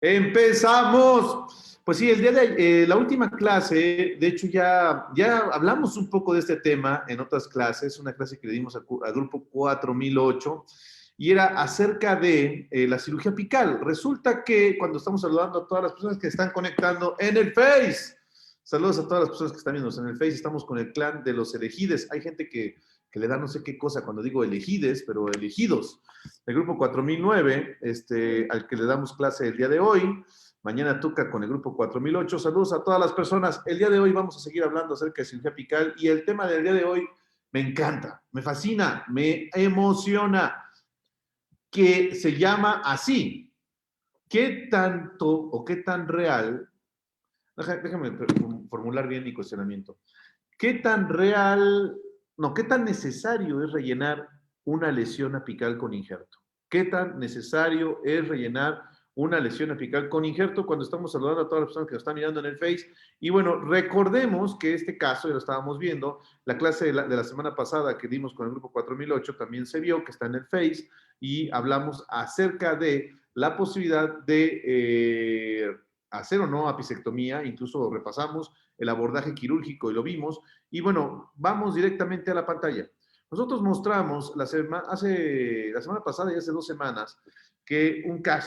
Empezamos. Pues sí, el día de la última clase, de hecho ya hablamos un poco de este tema en otras clases, una clase que le dimos al grupo 4008, y era acerca de la cirugía apical. Resulta que cuando estamos saludando a todas las personas que están conectando en el Face, saludos a todas las personas que están viendo en el Face, estamos con el clan de los elegides. Hay gente que le da no sé qué cosa cuando digo elegides, pero elegidos. El grupo 4009, al que le damos clase el día de hoy. Mañana toca con el grupo 4008. Saludos a todas las personas. El día de hoy vamos a seguir hablando acerca de cirugía apical y el tema del día de hoy me encanta, me fascina, me emociona, que se llama así. ¿Qué tanto o qué tan real? Déjame formular bien mi cuestionamiento. ¿Qué tan real, no, qué tan necesario es rellenar una lesión apical con injerto? ¿Qué tan necesario es rellenar una lesión apical con injerto cuando estamos saludando a todas las personas que nos están mirando en el Face? Y bueno, recordemos que este caso, ya lo estábamos viendo, la clase de la semana pasada que dimos con el grupo 4008 también se vio, que está en el Face, y hablamos acerca de la posibilidad de hacer o no apicectomía, incluso repasamos el abordaje quirúrgico y lo vimos, y bueno, vamos directamente a la pantalla. Nosotros mostramos la semana pasada y hace 2 semanas que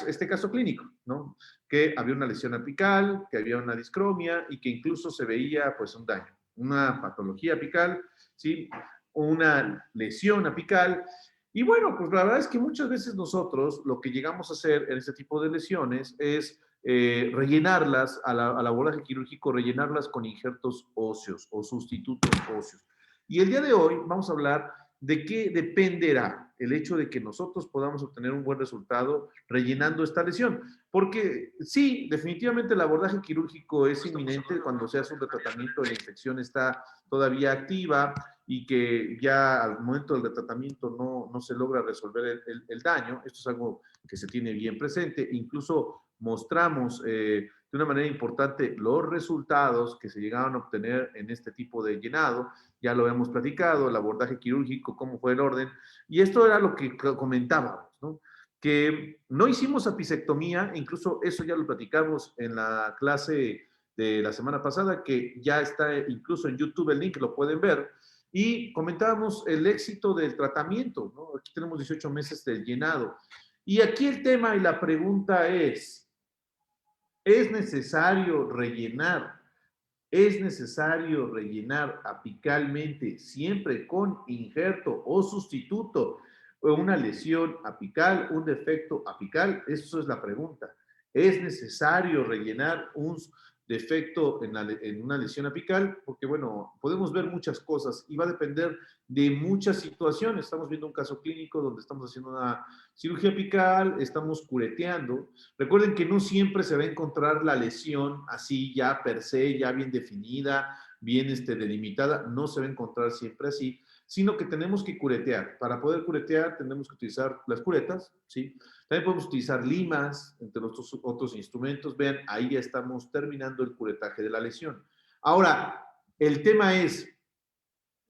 este caso clínico, ¿no? Que había una lesión apical, que había una discromia y que incluso se veía pues un daño, una patología apical, ¿sí? Una lesión apical. Y bueno, pues la verdad es que muchas veces nosotros lo que llegamos a hacer en este tipo de lesiones es rellenarlas al abordaje quirúrgico, rellenarlas con injertos óseos o sustitutos óseos. Y el día de hoy vamos a hablar de qué dependerá el hecho de que nosotros podamos obtener un buen resultado rellenando esta lesión. Porque sí, definitivamente el abordaje quirúrgico es inminente cuando se hace un tratamiento, la infección está todavía activa y que ya al momento del tratamiento no se logra resolver el daño. Esto es algo que se tiene bien presente. Incluso mostramos de una manera importante los resultados que se llegaron a obtener en este tipo de llenado. Ya lo hemos platicado, el abordaje quirúrgico, cómo fue el orden. Y esto era lo que comentábamos, ¿no? Que no hicimos apicectomía, incluso eso ya lo platicamos en la clase de la semana pasada, que ya está incluso en YouTube el link, lo pueden ver, y comentábamos el éxito del tratamiento, ¿no? Aquí tenemos 18 meses del llenado. Y aquí el tema y la pregunta ¿es necesario rellenar? ¿Es necesario rellenar apicalmente siempre con injerto o sustituto o una lesión apical, un defecto apical? Eso es la pregunta. ¿Es necesario rellenar un defecto en una lesión apical? Porque, bueno, podemos ver muchas cosas y va a depender de muchas situaciones. Estamos viendo un caso clínico donde estamos haciendo una cirugía apical, estamos cureteando. Recuerden que no siempre se va a encontrar la lesión así ya per se, ya bien definida, bien delimitada, no se va a encontrar siempre así, sino que tenemos que curetear. Para poder curetear tenemos que utilizar las curetas, ¿sí? También podemos utilizar limas, entre los otros instrumentos. Vean, ahí ya estamos terminando el curetaje de la lesión. Ahora, el tema es,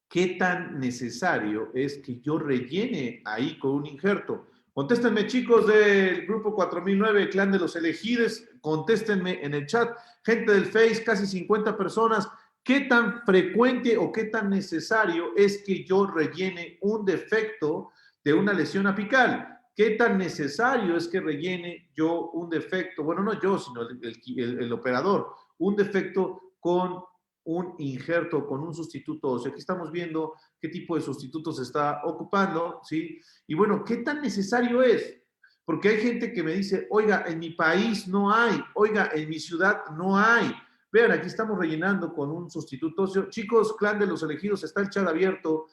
¿qué tan necesario es que yo rellene ahí con un injerto? Contéstenme, chicos del grupo 4009, clan de los elegides, contéstenme en el chat. Gente del Face, casi 50 personas. ¿Qué tan frecuente o qué tan necesario es que yo rellene un defecto de una lesión apical? ¿Qué tan necesario es que rellene yo un defecto? Bueno, no yo, sino el operador. Un defecto con un injerto, con un sustituto óseo. Aquí estamos viendo qué tipo de sustituto se está ocupando, ¿sí? Y bueno, ¿qué tan necesario es? Porque hay gente que me dice, oiga, en mi país no hay, oiga, en mi ciudad no hay. Vean, aquí estamos rellenando con un sustituto óseo. Chicos, clan de los elegidos, está el chat abierto.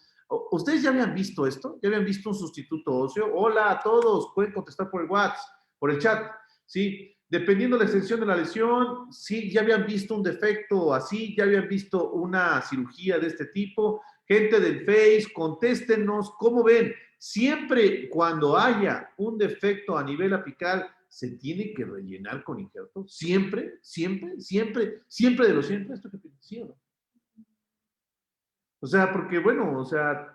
¿Ustedes ya habían visto esto? ¿Ya habían visto un sustituto óseo? Hola a todos, pueden contestar por el WhatsApp, por el chat, ¿sí? Dependiendo de la extensión de la lesión, sí, ya habían visto un defecto así, ya habían visto una cirugía de este tipo. Gente del Face, contéstenos, ¿cómo ven? Siempre cuando haya un defecto a nivel apical, se tiene que rellenar con injerto. Siempre, siempre, siempre, siempre de lo siempre. ¿Esto qué ¿sí o no? O sea, porque bueno, o sea,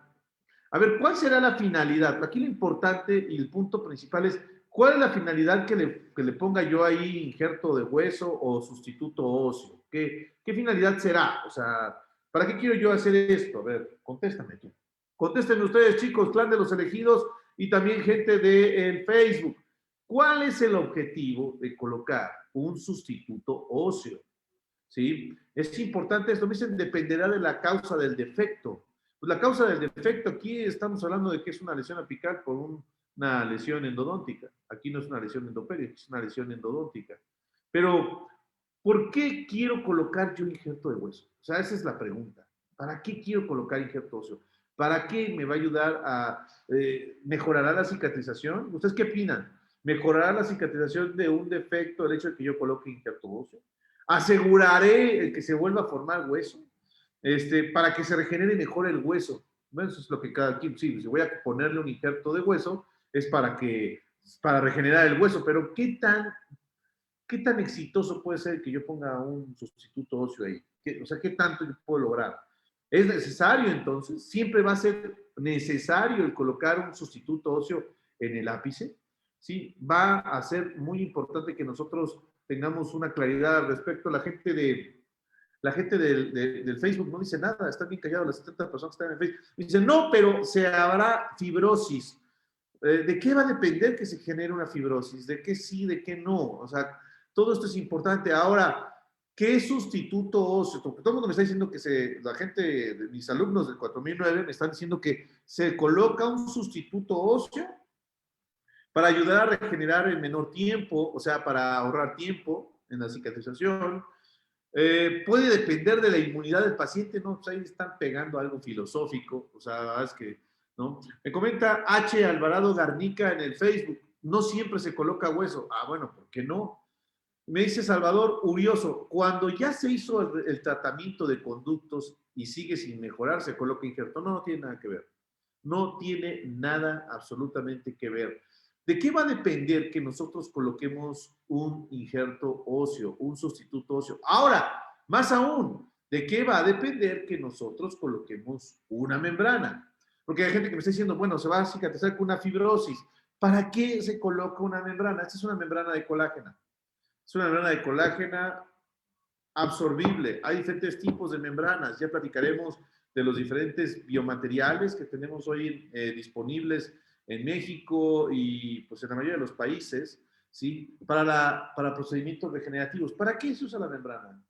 a ver, ¿cuál será la finalidad? Aquí lo importante y el punto principal es ¿Cuál es la finalidad que le ponga yo ahí injerto de hueso o sustituto óseo? ¿Qué finalidad será? O sea, ¿para qué quiero yo hacer esto? A ver, contéstame tú. Contéstenme ustedes, chicos, clan de los elegidos y también gente de Facebook. ¿Cuál es el objetivo de colocar un sustituto óseo? ¿Sí? Es importante esto, me dicen, dependerá de la causa del defecto. Pues la causa del defecto, aquí estamos hablando de que es una lesión apical por una lesión endodóntica. Aquí no es una lesión endopérica, es una lesión endodóntica. Pero, ¿por qué quiero colocar yo injerto de hueso? O sea, esa es la pregunta. ¿Para qué quiero colocar injerto óseo? ¿Para qué me va a ayudar a mejorará la cicatrización? ¿Ustedes qué opinan? ¿Mejorará la cicatrización de un defecto el hecho de que yo coloque injerto óseo? ¿Aseguraré el que se vuelva a formar hueso? Para que se regenere mejor el hueso. Bueno, eso es lo que cada quien, sí, si voy a ponerle un injerto de hueso, es para regenerar el hueso, pero qué tan exitoso puede ser que yo ponga un sustituto óseo ahí? O sea, ¿qué tanto yo puedo lograr? ¿Es necesario entonces? ¿Siempre va a ser necesario el colocar un sustituto óseo en el ápice? Sí, va a ser muy importante que nosotros tengamos una claridad al respecto. La gente del Facebook no dice nada, están bien callados las 70 personas que están en el Facebook. Dicen, no, pero se habrá fibrosis. ¿De qué va a depender que se genere una fibrosis? ¿De qué sí, de qué no? O sea, todo esto es importante. Ahora, ¿qué sustituto óseo? Porque todo el mundo me está diciendo que la gente, de mis alumnos del 4009, me están diciendo que se coloca un sustituto óseo para ayudar a regenerar en menor tiempo, o sea, para ahorrar tiempo en la cicatrización. Puede depender de la inmunidad del paciente, ¿no? Pues ahí están pegando algo filosófico, o sea, es que, ¿no? Me comenta H. Alvarado Garnica en el Facebook, no siempre se coloca hueso. Ah, bueno, ¿por qué no? Me dice Salvador Urioso, cuando ya se hizo el tratamiento de conductos y sigue sin mejorar, se coloca injerto. No, no tiene nada que ver. No tiene nada absolutamente que ver. ¿De qué va a depender que nosotros coloquemos un injerto óseo, un sustituto óseo? Ahora, más aún, ¿de qué va a depender que nosotros coloquemos una membrana? Porque hay gente que me está diciendo, bueno, se va a cicatrizar con una fibrosis. ¿Para qué se coloca una membrana? Esta es una membrana de colágeno. Es una membrana de colágeno absorbible. Hay diferentes tipos de membranas. Ya platicaremos de los diferentes biomateriales que tenemos hoy disponibles en México y pues en la mayoría de los países, ¿sí? Para procedimientos regenerativos. ¿Para qué se usa la membrana?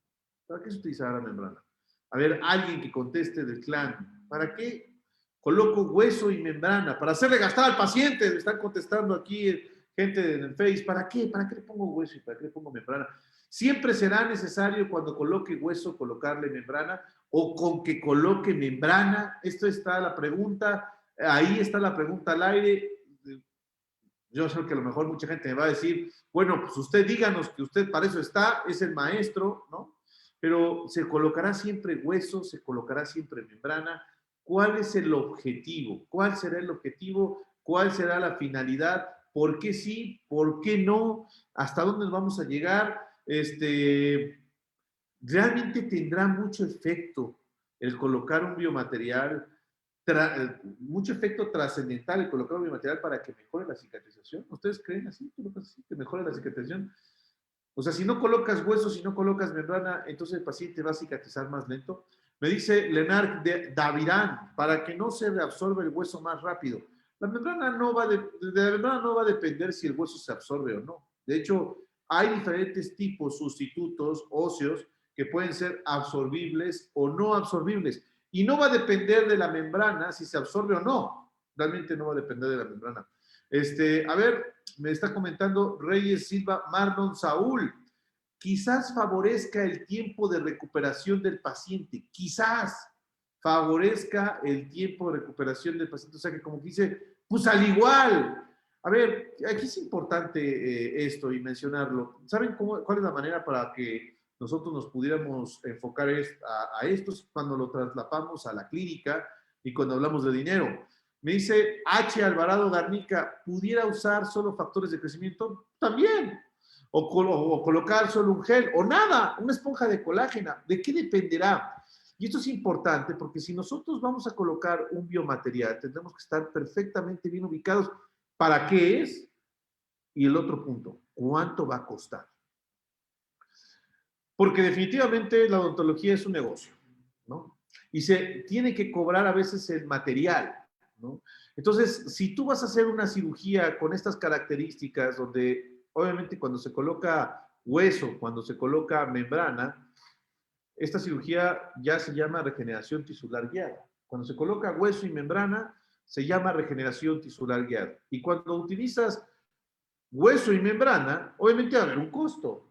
¿Para qué se utiliza la membrana? A ver, alguien que conteste del clan. ¿Para qué coloco hueso y membrana? Para hacerle gastar al paciente. Me están contestando aquí gente en el Face. ¿Para qué? ¿Para qué le pongo hueso y para qué le pongo membrana? Siempre será necesario cuando coloque hueso colocarle membrana o con que coloque membrana. Esto está la pregunta, ahí está la pregunta al aire. Yo sé que a lo mejor mucha gente me va a decir, bueno, pues usted díganos que usted para eso está, es el maestro, ¿no? Pero se colocará siempre hueso, se colocará siempre membrana. ¿Cuál es el objetivo? ¿Cuál será el objetivo? ¿Cuál será la finalidad? ¿Por qué sí? ¿Por qué no? ¿Hasta dónde vamos a llegar? Realmente tendrá mucho efecto el colocar un biomaterial, mucho efecto trascendental el colocar un biomaterial para que mejore la cicatrización. ¿Ustedes creen así? ¿Que mejore la cicatrización? O sea, si no colocas hueso, si no colocas membrana, entonces el paciente va a cicatrizar más lento. Me dice Leonard Davirán, para que no se reabsorbe el hueso más rápido. La membrana de la membrana no va a depender si el hueso se absorbe o no. De hecho, hay diferentes tipos, sustitutos óseos que pueden ser absorbibles o no absorbibles. Y no va a depender de la membrana si se absorbe o no. Realmente no va a depender de la membrana. A ver, me está comentando Reyes Silva Marlon Saúl. Quizás favorezca el tiempo de recuperación del paciente. Quizás favorezca el tiempo de recuperación del paciente. O sea que como dice, pues al igual. A ver, aquí es importante esto y mencionarlo. ¿Saben cuál es la manera para que nosotros nos pudiéramos enfocar a esto? Cuando lo trasladamos a la clínica y cuando hablamos de dinero. Me dice H. Alvarado Garnica, ¿pudiera usar solo factores de crecimiento? También. O colocar solo un gel, o nada, una esponja de colágeno. ¿De qué dependerá? Y esto es importante porque si nosotros vamos a colocar un biomaterial, tendremos que estar perfectamente bien ubicados. ¿Para qué es? Y el otro punto, ¿cuánto va a costar? Porque definitivamente la odontología es un negocio, ¿no? Y se tiene que cobrar a veces el material, ¿no? Entonces, si tú vas a hacer una cirugía con estas características, donde obviamente cuando se coloca hueso, cuando se coloca membrana, esta cirugía ya se llama regeneración tisular guiada. Cuando se coloca hueso y membrana, se llama regeneración tisular guiada. Y cuando utilizas hueso y membrana, obviamente va a haber un costo.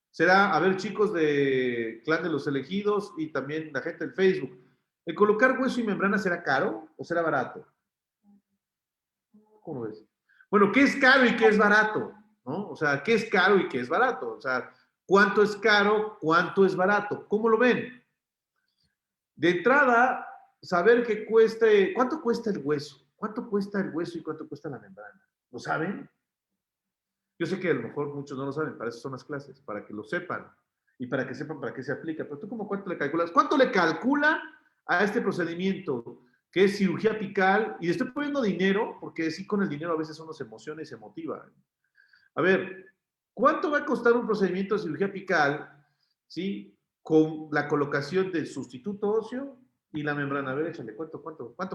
Será, a ver, chicos de Clan de los Elegidos y también la gente del Facebook, ¿el colocar hueso y membrana será caro o será barato? ¿Cómo ves? Bueno, ¿qué es caro y qué es barato? ¿No? O sea, ¿qué es caro y qué es barato? O sea, ¿cuánto es caro? ¿Cuánto es barato? ¿Cómo lo ven? De entrada, saber que cueste, ¿cuánto cuesta el hueso? ¿Cuánto cuesta el hueso y cuánto cuesta la membrana? ¿Lo saben? Yo sé que a lo mejor muchos no lo saben, para eso son las clases, para que lo sepan y para que sepan para qué se aplica. Pero tú, ¿cómo cuánto le calculas? ¿Cuánto le calcula a este procedimiento que es cirugía apical? Y le estoy poniendo dinero, porque sí, con el dinero a veces uno se emociona y se motiva. A ver, ¿cuánto va a costar un procedimiento de cirugía apical, ¿sí? Con la colocación del sustituto óseo y la membrana. A ver, échale, ¿cuánto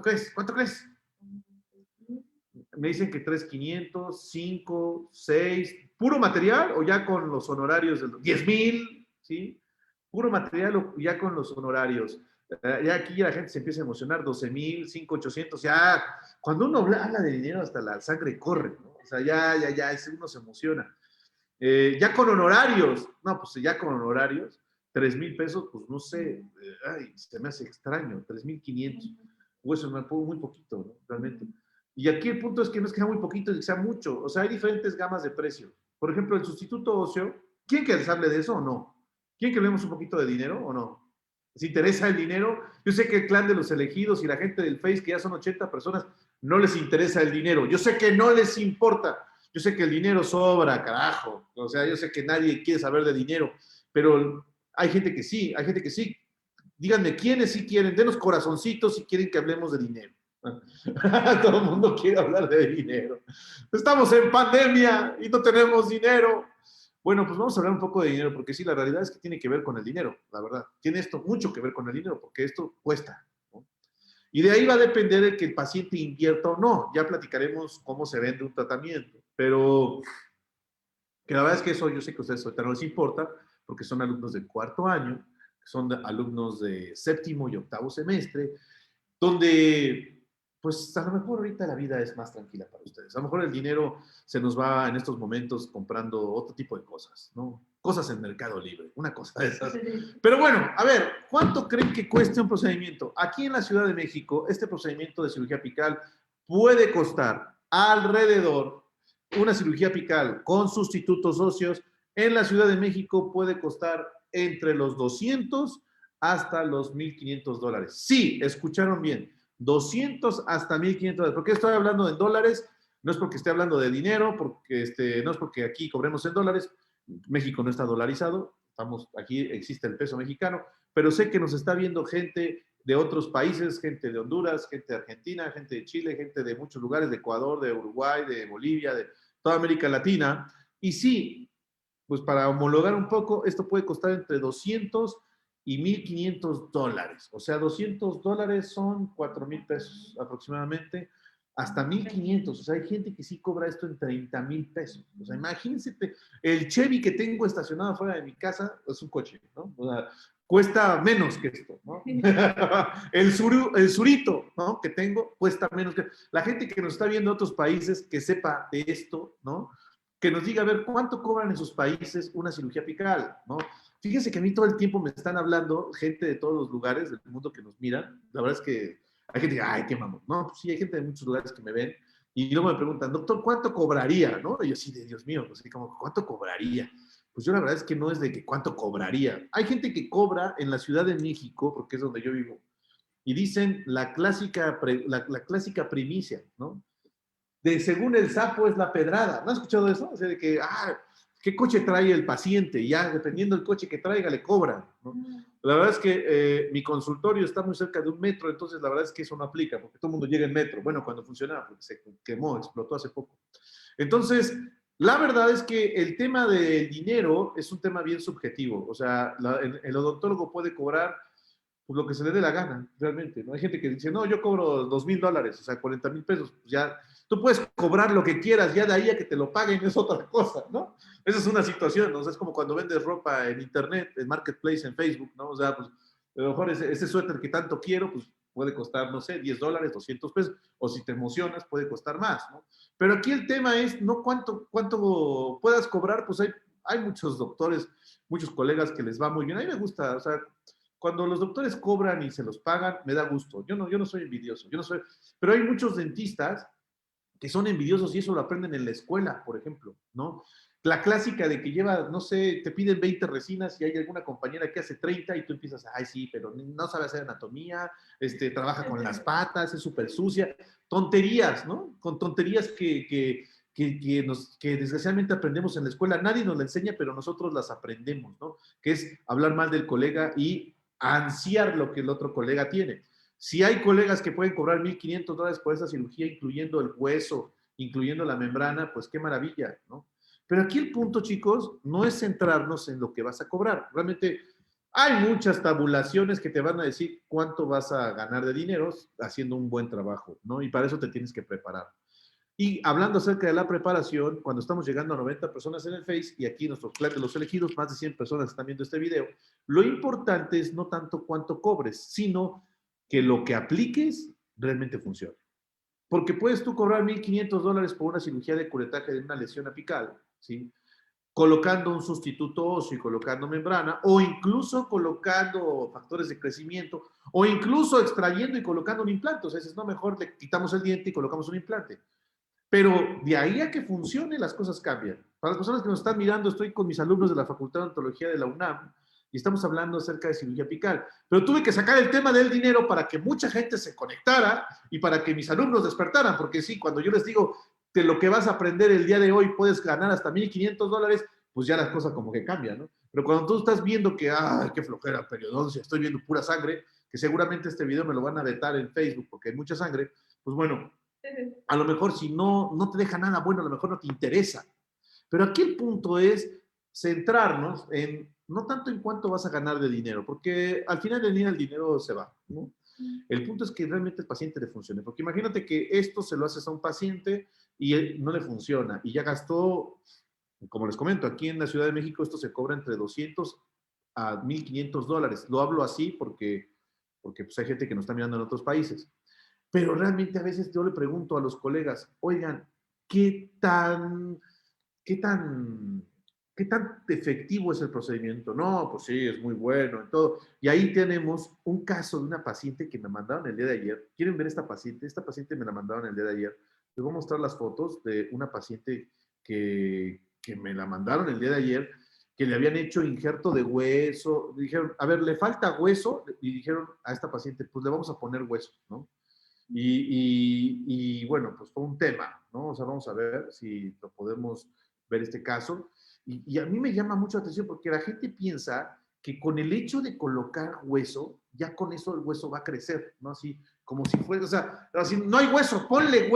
crees? ¿Cuánto crees? Me dicen que 3,500, 5, 6, puro material o ya con los honorarios de 10,000, ¿sí? Puro material o ya con los honorarios. Ya aquí la gente se empieza a emocionar, 12,000, 5,800, ya, cuando uno habla de dinero hasta la sangre corre, ¿no? O sea, ya, uno se emociona. Ya con honorarios, no, pues ya con honorarios, 3,000 pesos, pues no sé, ay, se me hace extraño, 3,500, o eso me pongo muy poquito, ¿no? Realmente. Y aquí el punto es que no es que sea muy poquito, es que sea mucho. O sea, hay diferentes gamas de precio. Por ejemplo, el sustituto óseo, ¿quién que les hable de eso o no? ¿Quién que leemos un poquito de dinero o no? ¿Les interesa el dinero? Yo sé que el clan de los elegidos y la gente del Face, que ya son 80 personas, no les interesa el dinero. Yo sé que no les importa. Yo sé que el dinero sobra, carajo. O sea, yo sé que nadie quiere saber de dinero, pero hay gente que sí, hay gente que sí. Díganme quiénes sí quieren, denos corazoncitos si quieren que hablemos de dinero. Todo el mundo quiere hablar de dinero. Estamos en pandemia y no tenemos dinero. Bueno, pues vamos a hablar un poco de dinero, porque sí, la realidad es que tiene que ver con el dinero, la verdad. Tiene esto mucho que ver con el dinero, porque esto cuesta, ¿no? Y de ahí va a depender de que el paciente invierta o no. Ya platicaremos cómo se vende un tratamiento, pero que la verdad es que eso yo sé que a ustedes ahorita no les importa, porque son alumnos de cuarto año, son alumnos de séptimo y octavo semestre, donde pues a lo mejor ahorita la vida es más tranquila para ustedes. A lo mejor el dinero se nos va en estos momentos comprando otro tipo de cosas, ¿no? Cosas en Mercado Libre, una cosa de esas. Pero bueno, a ver, ¿cuánto creen que cueste un procedimiento? Aquí en la Ciudad de México, este procedimiento de cirugía apical puede costar alrededor, una cirugía apical con sustitutos óseos, en la Ciudad de México puede costar entre los 200 hasta los $1,500. Sí, escucharon bien, 200 hasta $1,500. ¿Por qué estoy hablando en dólares? No es porque esté hablando de dinero, porque no es porque aquí cobremos en dólares. México no está dolarizado, aquí existe el peso mexicano, pero sé que nos está viendo gente de otros países, gente de Honduras, gente de Argentina, gente de Chile, gente de muchos lugares, de Ecuador, de Uruguay, de Bolivia, de toda América Latina. Y sí, pues para homologar un poco, esto puede costar entre 200 y $1,500. O sea, $200 son 4,000 pesos aproximadamente, hasta 1,500. O sea, hay gente que sí cobra esto en 30,000 pesos. O sea, imagínense, el Chevy que tengo estacionado fuera de mi casa es un coche, ¿no? O sea, cuesta menos que esto, ¿no? el surito, ¿no? Que tengo cuesta menos que... La gente que nos está viendo en otros países que sepa de esto, ¿no? Que nos diga, a ver, ¿cuánto cobran en sus países una cirugía apical? ¿No? Fíjense que a mí todo el tiempo me están hablando gente de todos los lugares del mundo que nos miran. La verdad es que hay gente que, ay, qué mamón. No, pues sí, hay gente de muchos lugares que me ven y luego me preguntan, doctor, ¿cuánto cobraría? ¿No? Y yo así, de Dios mío, pues, como, ¿cuánto cobraría? Pues yo la verdad es que no es de que cuánto cobraría. Hay gente que cobra en la Ciudad de México, porque es donde yo vivo, y dicen la clásica, la clásica primicia, ¿no? De según el sapo es la pedrada. ¿No has escuchado eso? O sea, de que, ¿qué coche trae el paciente? Y ya, dependiendo del coche que traiga, le cobran, ¿no? La verdad es que mi consultorio está muy cerca de un metro, entonces la verdad es que eso no aplica, porque todo el mundo llega en metro. Bueno, cuando funcionaba, porque se quemó, explotó hace poco. Entonces, La verdad es que el tema del dinero es un tema bien subjetivo. O sea, el odontólogo puede cobrar pues, lo que se le dé la gana, realmente. ¿No? Hay gente que dice, no, yo cobro $2,000, o sea, 40,000 pesos. Pues ya, tú puedes cobrar lo que quieras, ya de ahí a que te lo paguen es otra cosa, ¿no? Esa es una situación, ¿no? O sea, es como cuando vendes ropa en internet, en Marketplace, en Facebook, ¿no? O sea, pues, a lo mejor ese suéter que tanto quiero, pues puede costar, no sé, $10, 200 pesos, o si te emocionas, puede costar más, ¿no? Pero aquí el tema es no cuánto puedas cobrar, pues hay muchos doctores, muchos colegas que les va muy bien. A mí me gusta, o sea, cuando los doctores cobran y se los pagan, me da gusto. Yo no soy envidioso, yo no soy, pero hay muchos dentistas que son envidiosos y eso lo aprenden en la escuela, por ejemplo, ¿no? La clásica de que lleva, no sé, te piden 20 resinas y hay alguna compañera que hace 30 y tú empiezas, ay, sí, pero no sabe hacer anatomía, trabaja con las patas, es súper sucia. Tonterías, ¿no? Con tonterías que desgraciadamente aprendemos en la escuela. Nadie nos la enseña, pero nosotros las aprendemos, ¿no? Que es hablar mal del colega y ansiar lo que el otro colega tiene. Si hay colegas que pueden cobrar $1,500 por esa cirugía, incluyendo el hueso, incluyendo la membrana, pues qué maravilla, ¿no? Pero aquí el punto, chicos, no es centrarnos en lo que vas a cobrar. Realmente hay muchas tabulaciones que te van a decir cuánto vas a ganar de dinero haciendo un buen trabajo, ¿no? Y para eso te tienes que preparar. Y hablando acerca de la preparación, cuando estamos llegando a 90 personas en el Face, y aquí nuestros plan de los elegidos, más de 100 personas están viendo este video, lo importante es no tanto cuánto cobres, sino que lo que apliques realmente funcione. Porque puedes tú cobrar $1,500 por una cirugía de curetaje de una lesión apical, ¿sí? Colocando un sustituto óseo y colocando membrana, o incluso colocando factores de crecimiento, o incluso extrayendo y colocando un implante. O sea, es no, mejor le quitamos el diente y colocamos un implante. Pero de ahí a que funcione, las cosas cambian. Para las personas que nos están mirando, estoy con mis alumnos de la Facultad de Odontología de la UNAM y estamos hablando acerca de cirugía apical. Pero tuve que sacar el tema del dinero para que mucha gente se conectara y para que mis alumnos despertaran, porque sí, cuando yo les digo de lo que vas a aprender el día de hoy puedes ganar hasta $1,500, pues ya las cosas como que cambian, ¿no? Pero cuando tú estás viendo que, ay, qué flojera, periodoncia, estoy viendo pura sangre, que seguramente este video me lo van a vetar en Facebook porque hay mucha sangre, pues bueno, a lo mejor si no te deja nada bueno, a lo mejor no te interesa. Pero aquí el punto es centrarnos en no tanto en cuánto vas a ganar de dinero, porque al final del día el dinero se va, ¿no? El punto es que realmente el paciente le funcione, porque imagínate que esto se lo haces a un paciente y él no le funciona y ya gastó, como les comento, aquí en la Ciudad de México esto se cobra entre 200 a $1,500. Lo hablo así porque pues, hay gente que nos está mirando en otros países. Pero realmente a veces yo le pregunto a los colegas, oigan, ¿qué tan, qué tan, qué tan efectivo es el procedimiento? No, pues sí, es muy bueno y todo. Y ahí tenemos un caso de una paciente que me mandaron el día de ayer. ¿Quieren ver esta paciente? Esta paciente me la mandaron el día de ayer. Les voy a mostrar las fotos de una paciente que me la mandaron el día de ayer, que le habían hecho injerto de hueso. Dijeron, a ver, le falta hueso. Y dijeron a esta paciente, pues le vamos a poner hueso, ¿no? Y bueno, pues fue un tema, ¿no? O sea, vamos a ver si lo podemos ver este caso. Y a mí me llama mucho la atención porque la gente piensa que con el hecho de colocar hueso, ya con eso el hueso va a crecer, ¿no? Así como si fuera, o sea, así, no hay hueso, ponle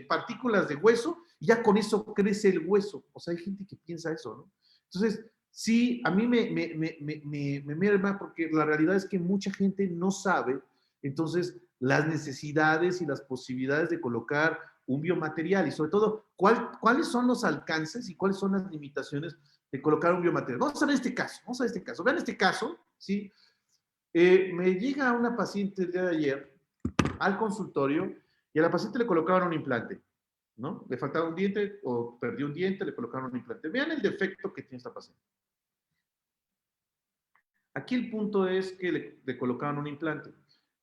partículas de hueso y ya con eso crece el hueso. O sea, hay gente que piensa eso, ¿no? Entonces, sí, a mí me merma porque la realidad es que mucha gente no sabe, entonces, las necesidades y las posibilidades de colocar un biomaterial y sobre todo cuáles son los alcances y cuáles son las limitaciones de colocar un biomaterial. Vamos a ver este caso, vamos a ver este caso. Vean este caso, ¿sí? Me llega una paciente el día de ayer al consultorio y a la paciente le colocaron un implante, ¿no? Le faltaba un diente o perdió un diente, le colocaron un implante. Vean el defecto que tiene esta paciente. Aquí el punto es que le colocaron un implante.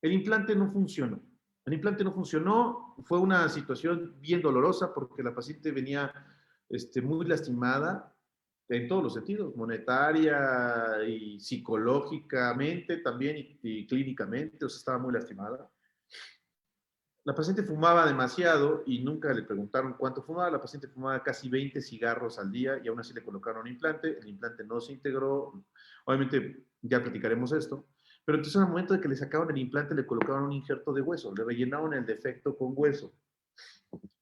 El implante no funcionó. El implante no funcionó, fue una situación bien dolorosa porque la paciente venía muy lastimada en todos los sentidos, monetaria y psicológicamente también y clínicamente, o sea, estaba muy lastimada. La paciente fumaba demasiado y nunca le preguntaron cuánto fumaba. La paciente fumaba casi 20 cigarros al día y aún así le colocaron un implante. El implante no se integró. Obviamente ya platicaremos esto. Pero entonces al momento de que le sacaron el implante le colocaron un injerto de hueso. Le rellenaron el defecto con hueso.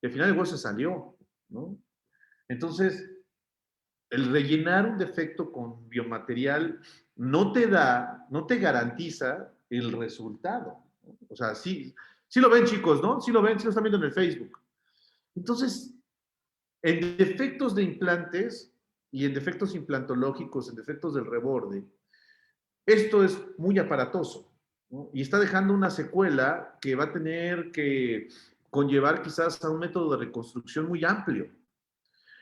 Y al final el hueso salió, ¿no? Entonces, el rellenar un defecto con biomaterial no te garantiza el resultado. O sea, sí lo ven, chicos, ¿no? Sí lo ven, sí lo están viendo en el Facebook. Entonces, en defectos de implantes y en defectos implantológicos, en defectos del reborde, esto es muy aparatoso, ¿no? Y está dejando una secuela que va a tener que conllevar quizás a un método de reconstrucción muy amplio.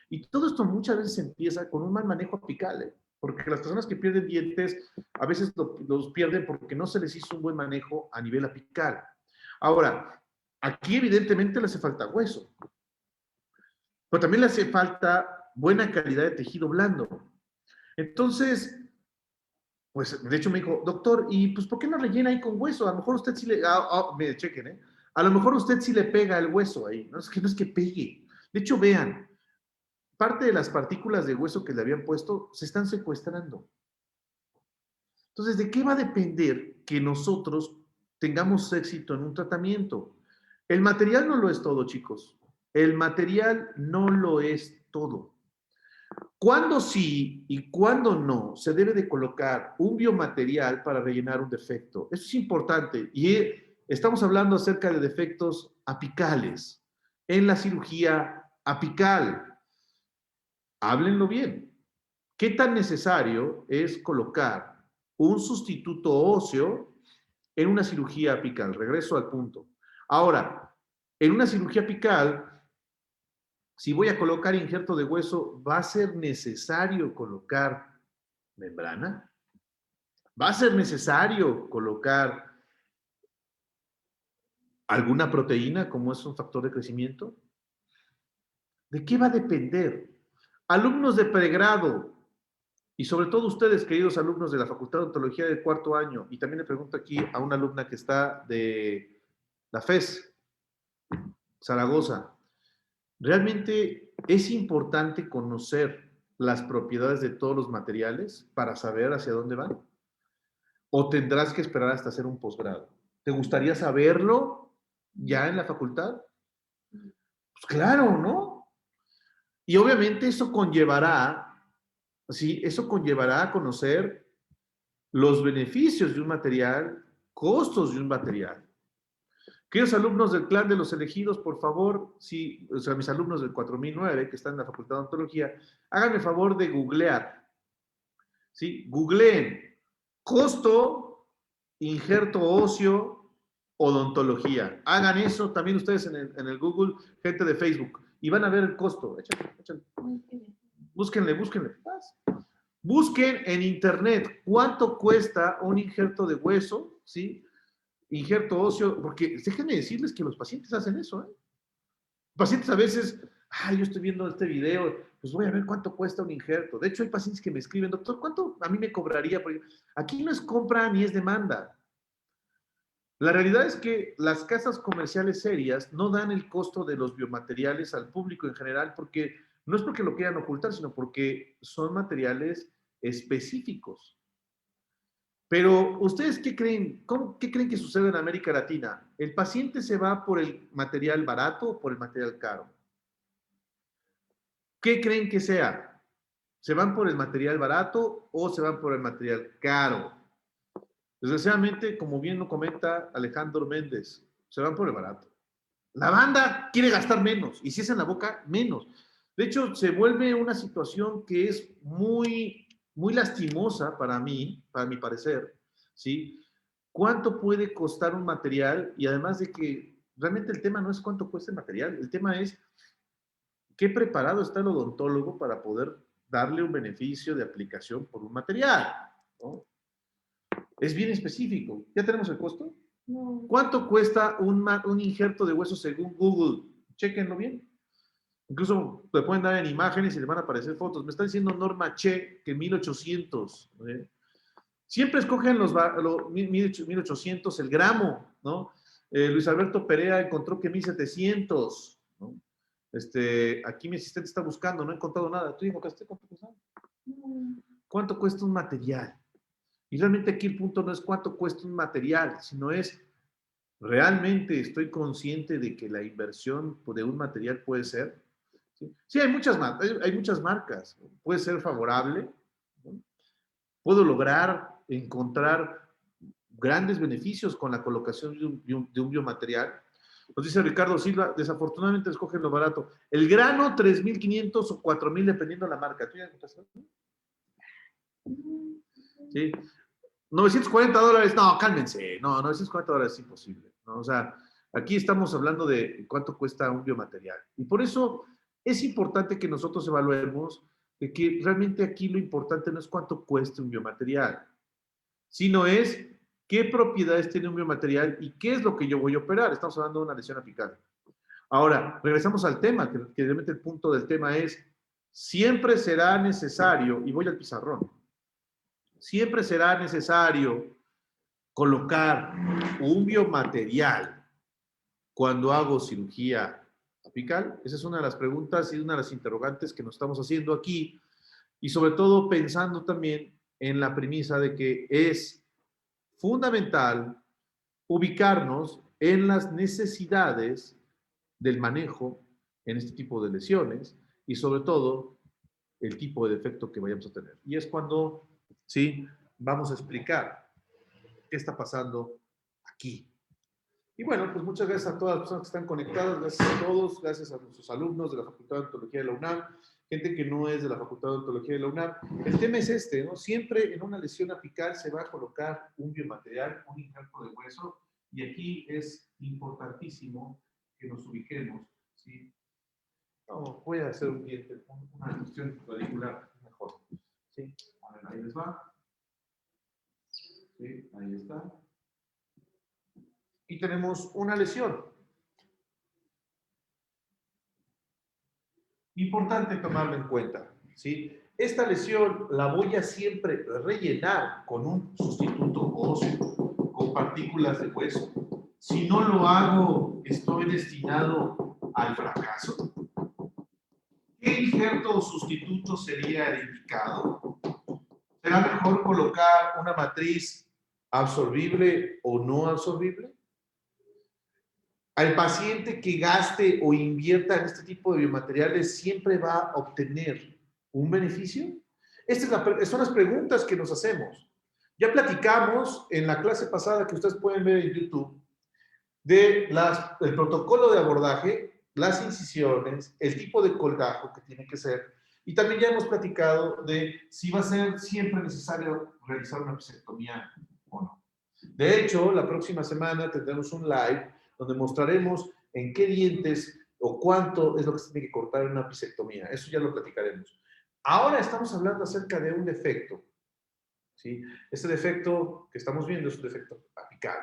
Y todo esto muchas veces empieza con un mal manejo apical, ¿eh? Porque las personas que pierden dientes a veces los pierden porque no se les hizo un buen manejo a nivel apical. Ahora, aquí evidentemente le hace falta hueso, pero también le hace falta buena calidad de tejido blando. Entonces, pues de hecho me dijo, doctor, ¿y pues por qué no rellena ahí con hueso? A lo mejor usted sí le, me chequen, ¿eh? A lo mejor usted sí le pega el hueso ahí, no es que pegue. De hecho, vean, parte de las partículas de hueso que le habían puesto se están secuestrando. Entonces, ¿de qué va a depender que nosotros tengamos éxito en un tratamiento? El material no lo es todo, chicos. El material no lo es todo. ¿Cuándo sí y cuándo no se debe de colocar un biomaterial para rellenar un defecto? Eso es importante. Y estamos hablando acerca de defectos apicales en la cirugía apical. Háblenlo bien. ¿Qué tan necesario es colocar un sustituto óseo en una cirugía apical? Regreso al punto. Ahora, en una cirugía apical, si voy a colocar injerto de hueso, ¿va a ser necesario colocar membrana? ¿Va a ser necesario colocar alguna proteína como es un factor de crecimiento? ¿De qué va a depender? Alumnos de pregrado, y sobre todo ustedes, queridos alumnos de la Facultad de Odontología del cuarto año, y también le pregunto aquí a una alumna que está de la FES, Zaragoza, ¿realmente es importante conocer las propiedades de todos los materiales para saber hacia dónde van? ¿O tendrás que esperar hasta hacer un posgrado? ¿Te gustaría saberlo ya en la facultad? Pues claro, ¿no? Y obviamente eso conllevará a conocer los beneficios de un material, costos de un material. Queridos alumnos del clan de los elegidos, por favor, o sea, mis alumnos del 4009 que están en la Facultad de Odontología, háganme favor de googlear, ¿sí? Googleen costo, injerto óseo, odontología. Hagan eso también ustedes en el Google, gente de Facebook, y van a ver el costo. Échale. Búsquenle. Busquen en internet cuánto cuesta un injerto de hueso, ¿sí? Injerto óseo, porque déjenme decirles que los pacientes hacen eso, ¿eh? Pacientes a veces, yo estoy viendo este video, pues voy a ver cuánto cuesta un injerto. De hecho, hay pacientes que me escriben, doctor, ¿cuánto a mí me cobraría? Porque aquí no es compra ni es demanda. La realidad es que las casas comerciales serias no dan el costo de los biomateriales al público en general porque no es porque lo quieran ocultar, sino porque son materiales específicos. Pero, ¿ustedes qué creen? ¿Qué creen que sucede en América Latina? ¿El paciente se va por el material barato o por el material caro? ¿Qué creen que sea? ¿Se van por el material barato o se van por el material caro? Desgraciadamente, como bien lo comenta Alejandro Méndez, se van por el barato. La banda quiere gastar menos y si es en la boca, menos. De hecho, se vuelve una situación que es muy, muy lastimosa para mí, para mi parecer, ¿sí? ¿Cuánto puede costar un material? Y además de que realmente el tema no es cuánto cuesta el material, el tema es qué preparado está el odontólogo para poder darle un beneficio de aplicación por un material, ¿no? Es bien específico. ¿Ya tenemos el costo? No. ¿Cuánto cuesta un injerto de hueso según Google? Chéquenlo bien. Incluso te pueden dar en imágenes y le van a aparecer fotos. Me está diciendo Norma Che que 1800. ¿Eh? Siempre escogen los 1800 el gramo, ¿no? Luis Alberto Perea encontró que 1700, ¿no? Aquí mi asistente está buscando, no he encontrado nada. ¿Tú encontraste cuánto cuesta? ¿Cuánto cuesta un material? Y realmente aquí el punto no es cuánto cuesta un material, sino es realmente estoy consciente de que la inversión de un material puede ser, Sí, hay muchas marcas. Puede ser favorable, ¿no? Puedo lograr encontrar grandes beneficios con la colocación de un biomaterial. Nos dice Ricardo Silva, desafortunadamente escogen lo barato. El grano, 3,500 o 4,000, dependiendo de la marca. ¿Tú ya encontraste? Sí. $940, no, cálmense. No, $940 es imposible, ¿no? O sea, aquí estamos hablando de cuánto cuesta un biomaterial. Y por eso es importante que nosotros evaluemos de que realmente aquí lo importante no es cuánto cuesta un biomaterial, sino es qué propiedades tiene un biomaterial y qué es lo que yo voy a operar. Estamos hablando de una lesión apical. Ahora, regresamos al tema, que realmente el punto del tema es, siempre será necesario, y voy al pizarrón, siempre será necesario colocar un biomaterial cuando hago cirugía apical. Esa es una de las preguntas y una de las interrogantes que nos estamos haciendo aquí, y sobre todo pensando también en la premisa de que es fundamental ubicarnos en las necesidades del manejo en este tipo de lesiones y sobre todo el tipo de defecto que vayamos a tener. Y es cuando, sí, vamos a explicar qué está pasando aquí. Y bueno, pues muchas gracias a todas las personas que están conectadas, gracias a todos, gracias a nuestros alumnos de la Facultad de Odontología de la UNAM, gente que no es de la Facultad de Odontología de la UNAM. El tema es este, ¿no? Siempre en una lesión apical se va a colocar un biomaterial, un injerto de hueso, y aquí es importantísimo que nos ubiquemos, ¿sí? No, voy a hacer una cuestión cuadricular mejor, ¿sí? A ver, ahí les va. Sí, ahí está. Y tenemos una lesión. Importante tomarlo en cuenta, ¿sí? Esta lesión la voy a siempre rellenar con un sustituto óseo, con partículas de hueso. Si no lo hago, estoy destinado al fracaso. ¿Qué injerto o sustituto sería el indicado? ¿Será mejor colocar una matriz absorbible o no absorbible? Al paciente que gaste o invierta en este tipo de biomateriales siempre va a obtener un beneficio. Son las preguntas que nos hacemos. Ya platicamos en la clase pasada que ustedes pueden ver en YouTube del protocolo de abordaje, las incisiones, el tipo de colgajo que tiene que ser, y también ya hemos platicado de si va a ser siempre necesario realizar una apicectomía o no. De hecho, la próxima semana tendremos un live donde mostraremos en qué dientes o cuánto es lo que se tiene que cortar en una apicectomía. Eso ya lo platicaremos. Ahora estamos hablando acerca de un defecto, ¿sí? Este defecto que estamos viendo es un defecto apical.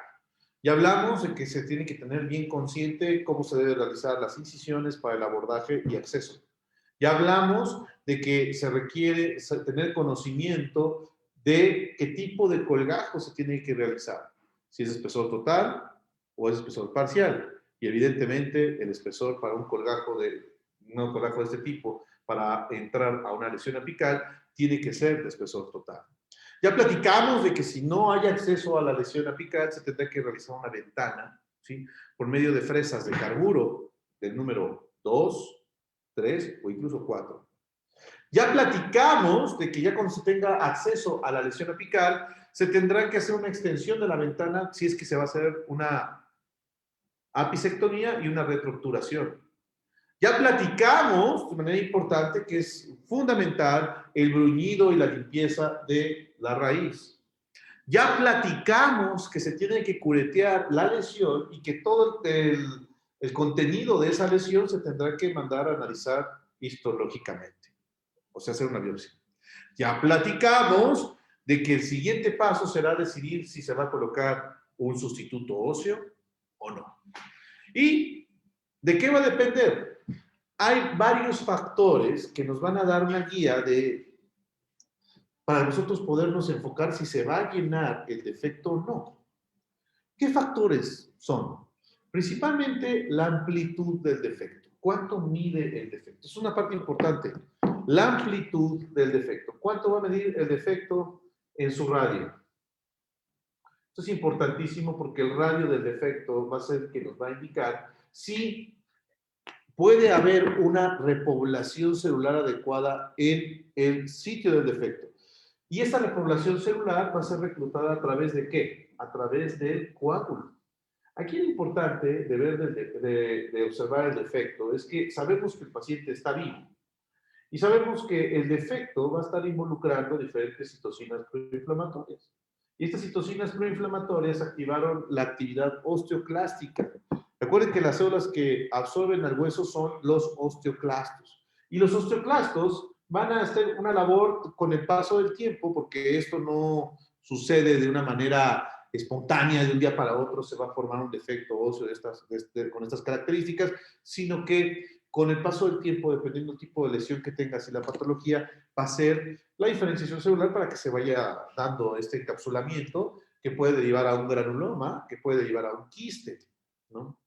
Ya hablamos de que se tiene que tener bien consciente cómo se deben realizar las incisiones para el abordaje y acceso. Ya hablamos de que se requiere tener conocimiento de qué tipo de colgajo se tiene que realizar. Si es espesor total o es espesor parcial. Y evidentemente el espesor para un colgajo de este tipo, para entrar a una lesión apical, tiene que ser de espesor total. Ya platicamos de que si no hay acceso a la lesión apical, se tendrá que realizar una ventana, ¿sí? Por medio de fresas de carburo del número 2, 3 o incluso 4. Ya platicamos de que ya cuando se tenga acceso a la lesión apical, se tendrá que hacer una extensión de la ventana si es que se va a hacer una apicectomía y una retrocturación. Ya platicamos de manera importante que es fundamental el bruñido y la limpieza de la raíz. Ya platicamos que se tiene que curetear la lesión y que todo el contenido de esa lesión se tendrá que mandar a analizar histológicamente, o sea, hacer una biopsia. Ya platicamos de que el siguiente paso será decidir si se va a colocar un sustituto óseo o no. ¿Y de qué va a depender? Hay varios factores que nos van a dar una guía para nosotros podernos enfocar si se va a llenar el defecto o no. ¿Qué factores son? Principalmente la amplitud del defecto. ¿Cuánto mide el defecto? Es una parte importante. La amplitud del defecto. ¿Cuánto va a medir el defecto en su radio? Esto es importantísimo porque el radio del defecto va a ser el que nos va a indicar si puede haber una repoblación celular adecuada en el sitio del defecto. Y esta repoblación celular va a ser reclutada a través de ¿qué? A través del coágulo. Aquí lo importante de observar el defecto es que sabemos que el paciente está vivo y sabemos que el defecto va a estar involucrando diferentes citocinas proinflamatorias. Y estas citocinas proinflamatorias activaron la actividad osteoclástica. Recuerden que las células que absorben al hueso son los osteoclastos. Y los osteoclastos van a hacer una labor con el paso del tiempo, porque esto no sucede de una manera espontánea, de un día para otro se va a formar un defecto óseo con estas características, sino que con el paso del tiempo, dependiendo del tipo de lesión que tengas y la patología, va a ser la diferenciación celular para que se vaya dando este encapsulamiento que puede derivar a un granuloma, que puede derivar a un quiste, ¿no?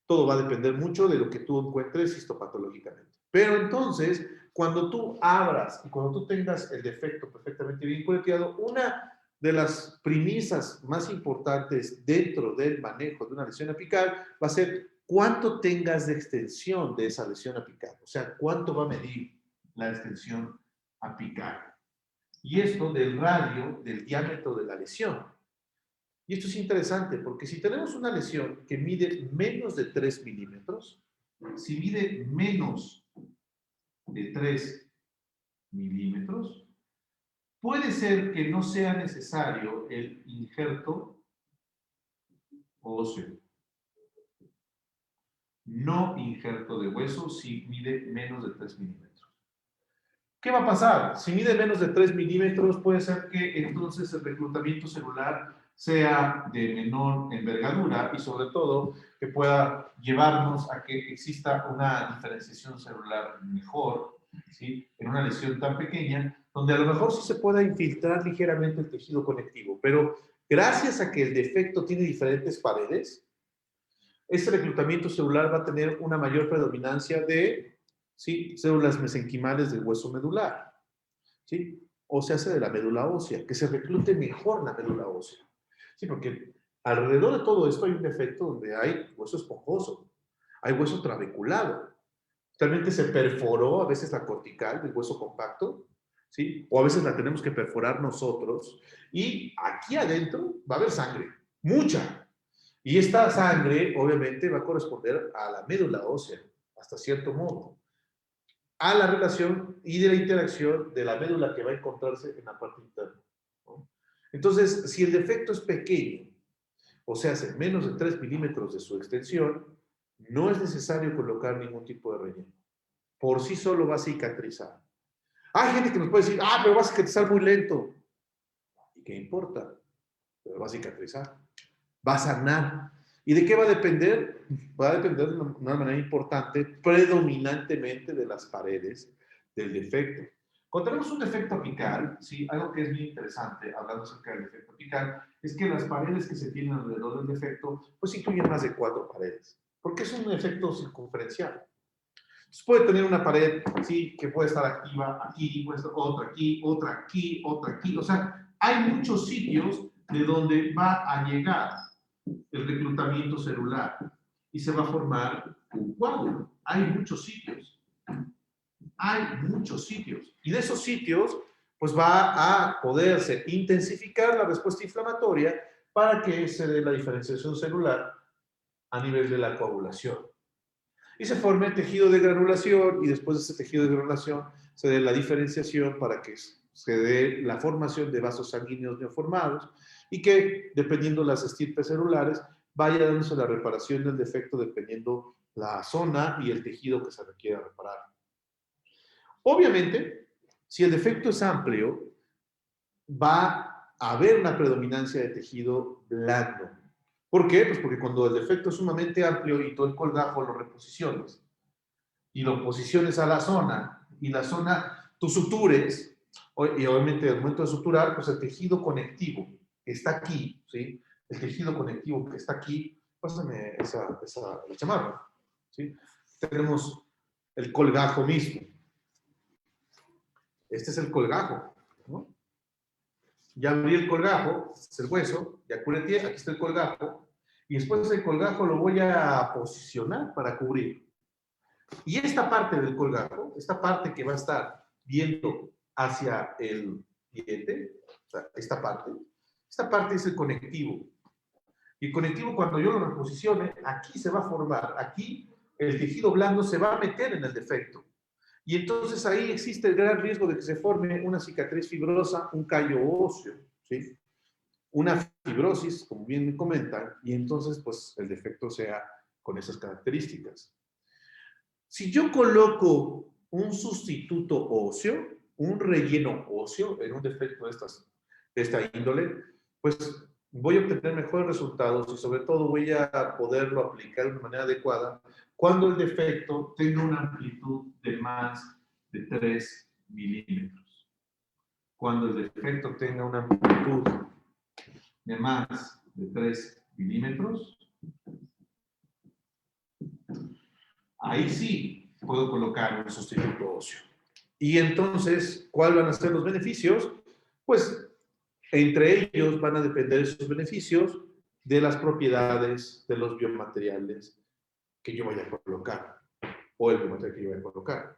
Todo va a depender mucho de lo que tú encuentres histopatológicamente. Pero entonces, cuando tú abras y cuando tú tengas el defecto perfectamente bien cureteado, una de las premisas más importantes dentro del manejo de una lesión apical va a ser cuánto tengas de extensión de esa lesión apical. O sea, cuánto va a medir la extensión apical. Y esto del radio, del diámetro de la lesión. Y esto es interesante porque si tenemos una lesión que mide menos de 3 milímetros, si mide menos de 3 milímetros, puede ser que no sea necesario el injerto óseo. No injerto de hueso si mide menos de 3 milímetros. ¿Qué va a pasar? Si mide menos de 3 milímetros, puede ser que entonces el reclutamiento celular sea de menor envergadura y sobre todo que pueda llevarnos a que exista una diferenciación celular mejor, ¿sí? En una lesión tan pequeña, donde a lo mejor sí se pueda infiltrar ligeramente el tejido conectivo, pero gracias a que el defecto tiene diferentes paredes, este reclutamiento celular va a tener una mayor predominancia de, ¿sí?, células mesenquimales del hueso medular, ¿sí? O se hace de la médula ósea, que se reclute mejor la médula ósea. Sí, porque alrededor de todo esto hay un defecto donde hay hueso esponjoso, hay hueso trabeculado. Realmente se perforó a veces la cortical del hueso compacto, ¿sí? O a veces la tenemos que perforar nosotros. Y aquí adentro va a haber sangre, mucha. Y esta sangre, obviamente, va a corresponder a la médula ósea, hasta cierto modo, a la relación y de la interacción de la médula que va a encontrarse en la parte interna, ¿no? Entonces, si el defecto es pequeño, o sea, hace menos de 3 milímetros de su extensión, no es necesario colocar ningún tipo de relleno. Por sí solo va a cicatrizar. Hay gente que nos puede decir, ah, pero va a cicatrizar muy lento. ¿Y qué importa? Pero va a cicatrizar. Va a sanar. ¿Y de qué va a depender? Va a depender de una manera importante, predominantemente de las paredes del defecto. Cuando tenemos un defecto apical, ¿sí?, algo que es muy interesante, hablando acerca del defecto apical, es que las paredes que se tienen alrededor del defecto, pues incluyen más de 4 paredes, porque es un efecto circunferencial. Entonces puede tener una pared, sí, que puede estar activa aquí, puede estar otra aquí, otra aquí, otra aquí. O sea, hay muchos sitios de donde va a llegar el reclutamiento celular y se va a formar un coágulo. Hay muchos sitios. Hay muchos sitios. Y de esos sitios, pues va a poderse intensificar la respuesta inflamatoria para que se dé la diferenciación celular a nivel de la coagulación. Y se forme el tejido de granulación y después de ese tejido de granulación se dé la diferenciación para que se dé la formación de vasos sanguíneos neoformados y que, dependiendo las estirpes celulares, vaya dándose la reparación del defecto dependiendo la zona y el tejido que se requiera reparar. Obviamente, si el defecto es amplio, va a haber una predominancia de tejido blando. ¿Por qué? Pues porque cuando el defecto es sumamente amplio y todo el colgajo lo reposiciones y lo posiciones a la zona y la zona, tú sutures, y obviamente al momento de suturar, pues el tejido conectivo que está aquí, ¿sí? El tejido conectivo que está aquí, pásame la chamarra, ¿sí? Tenemos el colgajo mismo. Este es el colgajo, ¿no? Ya abrí el colgajo, este es el hueso, ya cureteé, aquí está el colgajo, y después el colgajo lo voy a posicionar para cubrir. Y esta parte del colgajo, esta parte que va a estar viendo hacia el diente, o sea, esta parte es el conectivo. Y el conectivo, cuando yo lo reposicione, aquí se va a formar, aquí el tejido blando se va a meter en el defecto. Y entonces ahí existe el gran riesgo de que se forme una cicatriz fibrosa, un callo óseo, ¿sí? Una fibrosis, como bien me comentan, y entonces pues el defecto sea con esas características. Si yo coloco un sustituto óseo, un relleno óseo en un defecto de esta índole, pues voy a obtener mejores resultados y sobre todo voy a poderlo aplicar de una manera adecuada cuando el defecto tenga una amplitud de más de 3 milímetros. Cuando el defecto tenga una amplitud de más de 3 milímetros, ahí sí puedo colocar un sustituto óseo. Y entonces, ¿cuáles van a ser los beneficios? Pues entre ellos van a depender esos beneficios de las propiedades de los biomateriales que yo vaya a colocar o el biomaterial que yo vaya a colocar.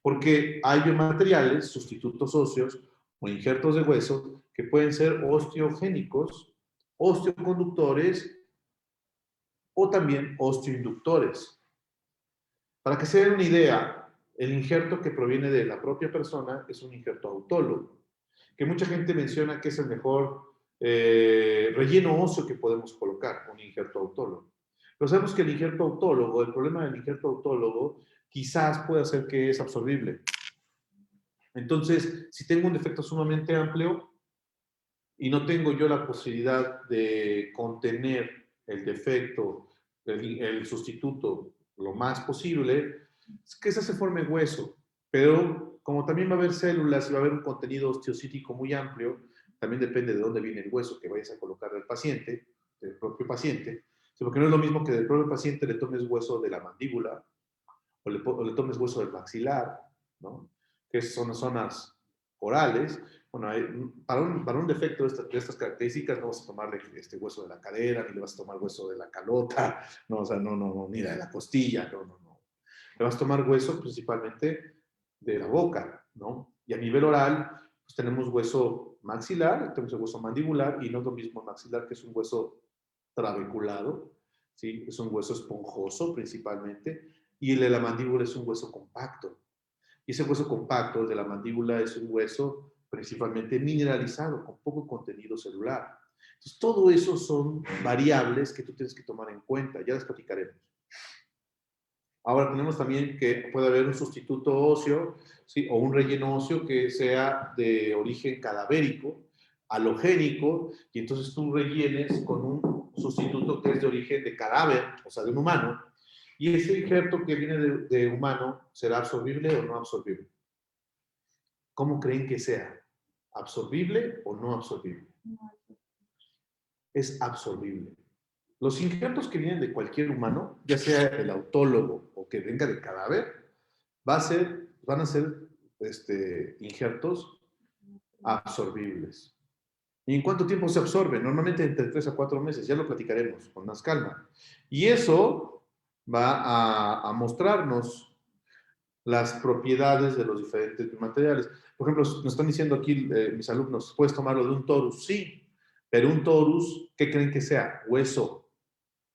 Porque hay biomateriales, sustitutos óseos o injertos de hueso que pueden ser osteogénicos, osteoconductores o también osteoinductores. Para que se den una idea, el injerto que proviene de la propia persona es un injerto autólogo, que mucha gente menciona que es el mejor relleno óseo que podemos colocar, un injerto autólogo. Pero sabemos que el injerto autólogo, el problema del injerto autólogo, quizás pueda ser que es absorbible. Entonces, si tengo un defecto sumamente amplio y no tengo yo la posibilidad de contener el defecto, el sustituto lo más posible, es que esa se forme hueso. Pero como también va a haber células y va a haber un contenido osteocítico muy amplio, también depende de dónde viene el hueso que vayas a colocar del paciente, del propio paciente. Porque no es lo mismo que del propio paciente le tomes hueso de la mandíbula o le tomes hueso del maxilar, ¿no? Que son las zonas orales. Bueno, para un defecto de estas características no vas a tomarle este hueso de la cadera, ni le vas a tomar hueso de la calota, no, o sea, no, ni de la costilla, no. Le vas a tomar hueso principalmente de la boca, ¿no? Y a nivel oral, pues tenemos hueso maxilar, tenemos el hueso mandibular, y no es lo mismo maxilar, que es un hueso trabeculado, ¿sí? Es un hueso esponjoso principalmente, y el de la mandíbula es un hueso compacto. Y ese hueso compacto, el de la mandíbula, es un hueso principalmente mineralizado, con poco contenido celular. Entonces, todo eso son variables que tú tienes que tomar en cuenta. Ya las platicaremos. Ahora tenemos también que puede haber un sustituto óseo, ¿sí? O un relleno óseo que sea de origen cadavérico, halogénico, y entonces tú rellenes con un sustituto que es de origen de cadáver, o sea, de un humano, y ese injerto que viene de humano, ¿será absorbible o no absorbible? ¿Cómo creen que sea? ¿Absorbible o no absorbible? Es absorbible. Los injertos que vienen de cualquier humano, ya sea el autólogo o que venga del cadáver, van a ser injertos absorbibles. ¿Y en cuánto tiempo se absorbe? Normalmente entre 3 a 4 meses, ya lo platicaremos con más calma. Y eso va a mostrarnos las propiedades de los diferentes materiales. Por ejemplo, nos están diciendo aquí mis alumnos, ¿puedes tomarlo de un torus? Sí, pero un torus, ¿qué creen que sea? Hueso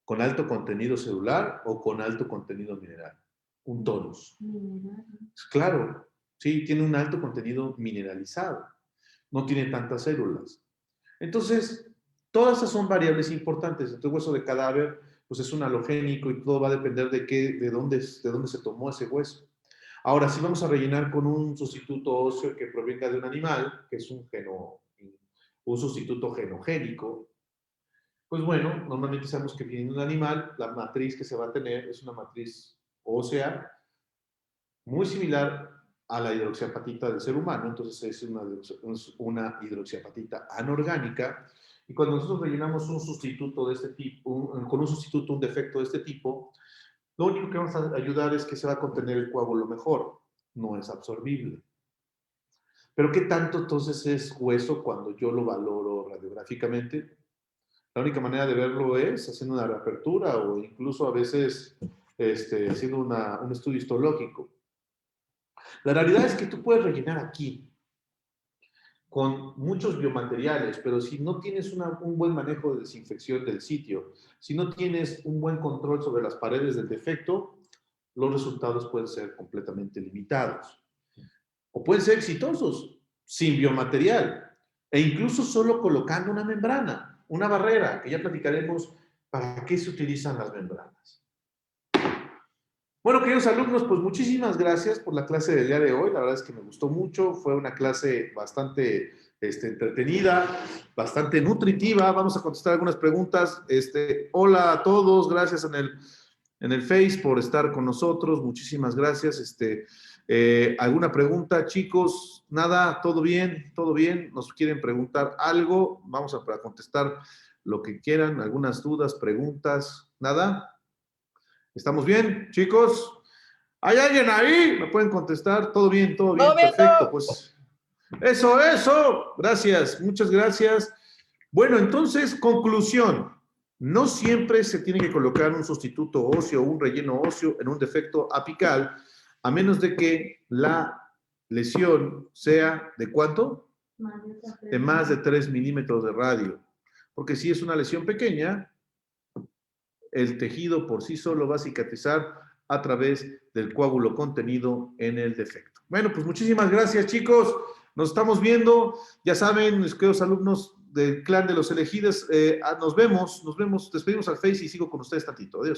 con alto contenido celular o con alto contenido mineral. Un torus. Claro, sí, tiene un alto contenido mineralizado. No tiene tantas células. Entonces, todas esas son variables importantes. Entonces, el hueso de cadáver, pues es un halogénico y todo va a depender de dónde se tomó ese hueso. Ahora, si vamos a rellenar con un sustituto óseo que provenga de un animal, que es un sustituto genogénico, pues bueno, normalmente sabemos que viene de un animal, la matriz que se va a tener es una matriz ósea muy similar a la hidroxiapatita del ser humano, entonces es una hidroxiapatita anorgánica, y cuando nosotros rellenamos un sustituto de este tipo, con un sustituto, un defecto de este tipo, lo único que vamos a ayudar es que se va a contener el coágulo mejor, no es absorbible. Pero ¿qué tanto entonces es hueso cuando yo lo valoro radiográficamente? La única manera de verlo es haciendo una reapertura o incluso a veces haciendo un estudio histológico. La realidad es que tú puedes rellenar aquí con muchos biomateriales, pero si no tienes un buen manejo de desinfección del sitio, si no tienes un buen control sobre las paredes del defecto, los resultados pueden ser completamente limitados. O pueden ser exitosos sin biomaterial e incluso solo colocando una membrana, una barrera, que ya platicaremos para qué se utilizan las membranas. Bueno, queridos alumnos, pues muchísimas gracias por la clase del día de hoy. La verdad es que me gustó mucho. Fue una clase bastante entretenida, bastante nutritiva. Vamos a contestar algunas preguntas. Hola a todos. Gracias en el Face por estar con nosotros. Muchísimas gracias. ¿Alguna pregunta, chicos? Nada, todo bien, todo bien. ¿Nos quieren preguntar algo? Vamos a contestar lo que quieran. ¿Algunas dudas, preguntas? ¿Nada? ¿Estamos bien, chicos? ¿Hay alguien ahí? ¿Me pueden contestar? Todo bien, perfecto. Pues eso. Gracias, muchas gracias. Bueno, entonces, conclusión. No siempre se tiene que colocar un sustituto óseo o un relleno óseo en un defecto apical, a menos de que la lesión sea ¿de cuánto? De más de 3 milímetros de radio. Porque si es una lesión pequeña, el tejido por sí solo va a cicatrizar a través del coágulo contenido en el defecto. Bueno, pues muchísimas gracias, chicos. Nos estamos viendo. Ya saben, mis queridos alumnos del clan de los elegidos, nos vemos. Despedimos al Face y sigo con ustedes tantito. Adiós.